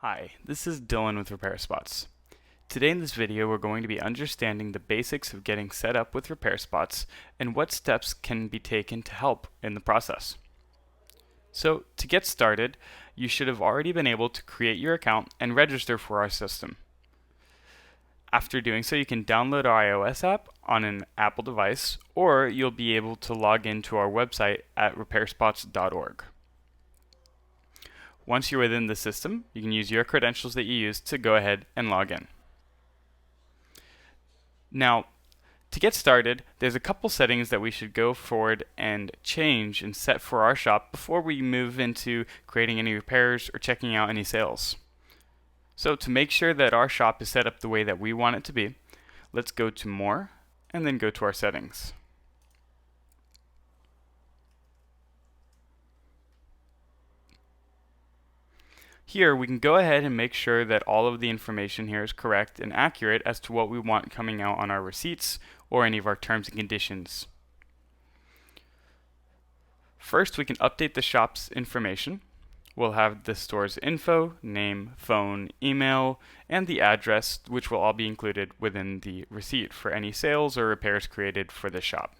Hi, this is Dylan with RepairSpots. Today in this video we're going to be understanding the basics of getting set up with RepairSpots and what steps can be taken to help in the process. So to get started, you should have already been able to create your account and register for our system. After doing so, you can download our iOS app on an Apple device, or you'll be able to log into our website at repairspots.org. Once you're within the system, you can use your credentials that you used to go ahead and log in. Now, to get started, there's a couple settings that we should go forward and change and set for our shop before we move into creating any repairs or checking out any sales. So to make sure that our shop is set up the way that we want it to be, let's go to More and then go to our settings. Here we can go ahead and make sure that all of the information here is correct and accurate as to what we want coming out on our receipts or any of our terms and conditions. First, we can update the shop's information. We'll have the store's info, name, phone, email, and the address, which will all be included within the receipt for any sales or repairs created for the shop.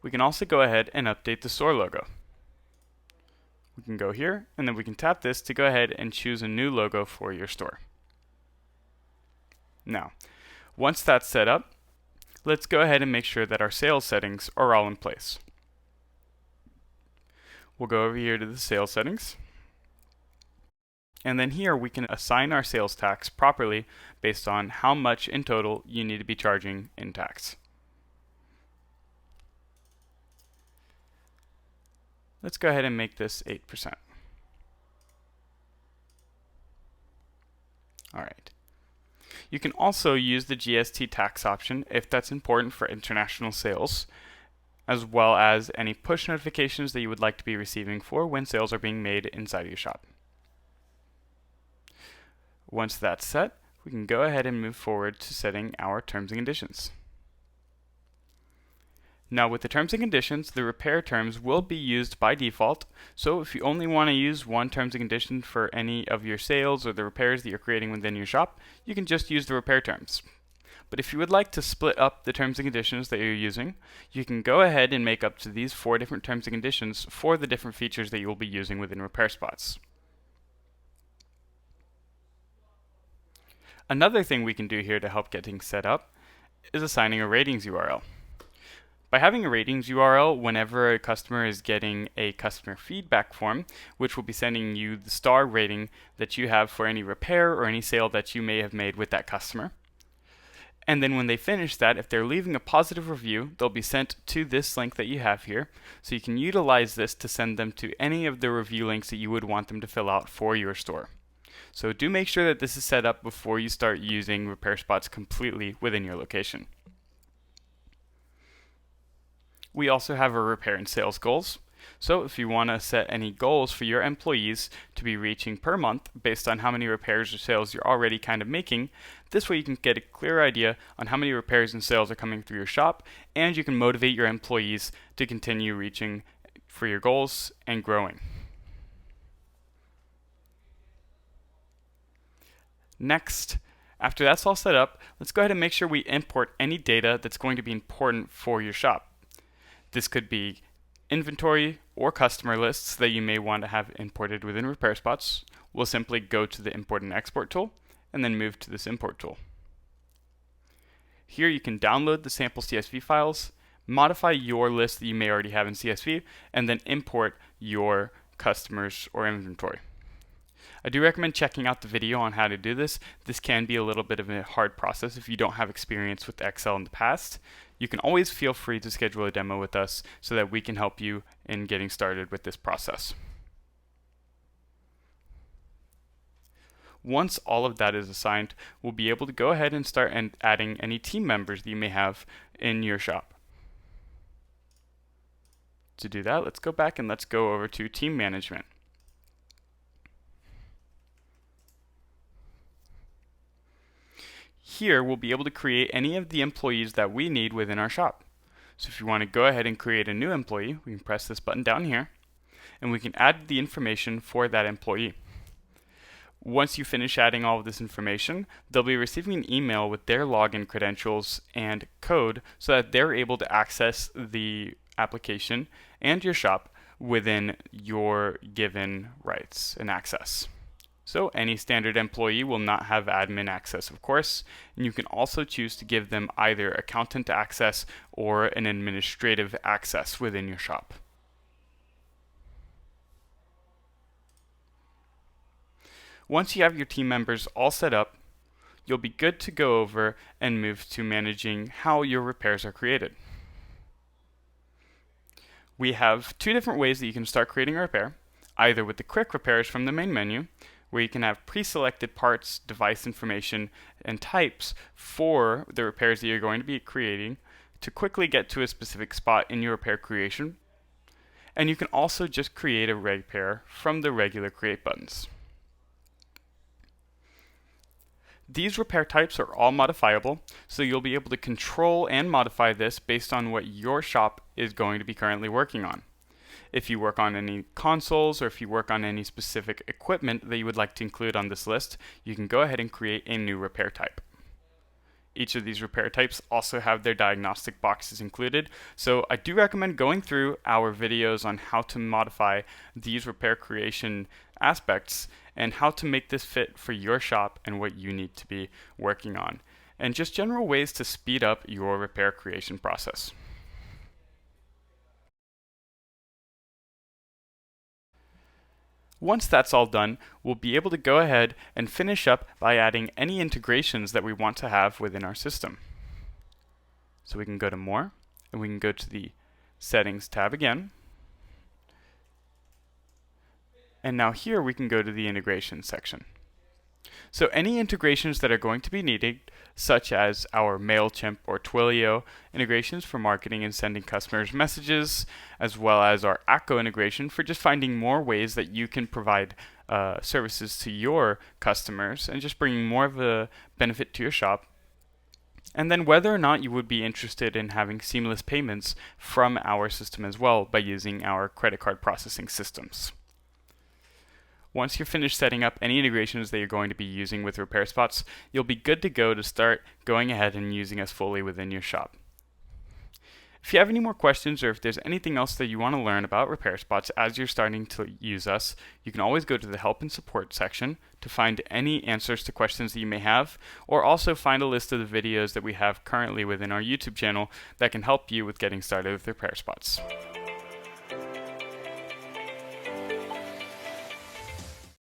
We can also go ahead and update the store logo. We can go here, and then we can tap this to go ahead and choose a new logo for your store. Now, once that's set up, let's go ahead and make sure that our sales settings are all in place. We'll go over here to the sales settings, and then here we can assign our sales tax properly based on how much in total you need to be charging in tax. Let's go ahead and make this 8%. Alright. You can also use the GST tax option if that's important for international sales, as well as any push notifications that you would like to be receiving for when sales are being made inside of your shop. Once that's set, we can go ahead and move forward to setting our terms and conditions. Now with the terms and conditions, the repair terms will be used by default, so if you only want to use one terms and condition for any of your sales or the repairs that you're creating within your shop, you can just use the repair terms. But if you would like to split up the terms and conditions that you're using, you can go ahead and make up to these 4 different terms and conditions for the different features that you will be using within RepairSpots. Another thing we can do here to help get things set up is assigning a ratings URL. By having a ratings URL, whenever a customer is getting a customer feedback form, which will be sending you the star rating that you have for any repair or any sale that you may have made with that customer. And then when they finish that, if they're leaving a positive review, they'll be sent to this link that you have here. So you can utilize this to send them to any of the review links that you would want them to fill out for your store. So do make sure that this is set up before you start using RepairSpots completely within your location. We also have our repair and sales goals. So if you want to set any goals for your employees to be reaching per month based on how many repairs or sales you're already kind of making, this way you can get a clear idea on how many repairs and sales are coming through your shop, and you can motivate your employees to continue reaching for your goals and growing. Next, after that's all set up, let's go ahead and make sure we import any data that's going to be important for your shop. This could be inventory or customer lists that you may want to have imported within RepairSpots. We'll simply go to the Import and Export tool and then move to this Import tool. Here you can download the sample CSV files, modify your list that you may already have in CSV, and then import your customers or inventory. I do recommend checking out the video on how to do this. This can be a little bit of a hard process if you don't have experience with Excel in the past. You can always feel free to schedule a demo with us so that we can help you in getting started with this process. Once all of that is assigned, we'll be able to go ahead and start adding any team members that you may have in your shop. To do that, let's go back and let's go over to Team Management. Here we'll be able to create any of the employees that we need within our shop. So if you want to go ahead and create a new employee, we can press this button down here, and we can add the information for that employee. Once you finish adding all of this information, they'll be receiving an email with their login credentials and code so that they're able to access the application and your shop within your given rights and access. So any standard employee will not have admin access, of course, and you can also choose to give them either accountant access or an administrative access within your shop. Once you have your team members all set up, you'll be good to go over and move to managing how your repairs are created. We have two different ways that you can start creating a repair, either with the quick repairs from the main menu, where you can have pre-selected parts, device information, and types for the repairs that you're going to be creating to quickly get to a specific spot in your repair creation. And you can also just create a repair from the regular create buttons. These repair types are all modifiable, so you'll be able to control and modify this based on what your shop is going to be currently working on. If you work on any consoles or if you work on any specific equipment that you would like to include on this list, you can go ahead and create a new repair type. Each of these repair types also have their diagnostic boxes included, so I do recommend going through our videos on how to modify these repair creation aspects and how to make this fit for your shop and what you need to be working on, and just general ways to speed up your repair creation process. Once that's all done, we'll be able to go ahead and finish up by adding any integrations that we want to have within our system. So we can go to More, and we can go to the Settings tab again. And now here we can go to the Integrations section. So any integrations that are going to be needed, such as our MailChimp or Twilio integrations for marketing and sending customers messages, as well as our Acco integration for just finding more ways that you can provide services to your customers and just bringing more of a benefit to your shop. And then whether or not you would be interested in having seamless payments from our system as well by using our credit card processing systems. Once you're finished setting up any integrations that you're going to be using with RepairSpots, you'll be good to go to start going ahead and using us fully within your shop. If you have any more questions or if there's anything else that you want to learn about RepairSpots as you're starting to use us, you can always go to the Help and Support section to find any answers to questions that you may have, or also find a list of the videos that we have currently within our YouTube channel that can help you with getting started with RepairSpots.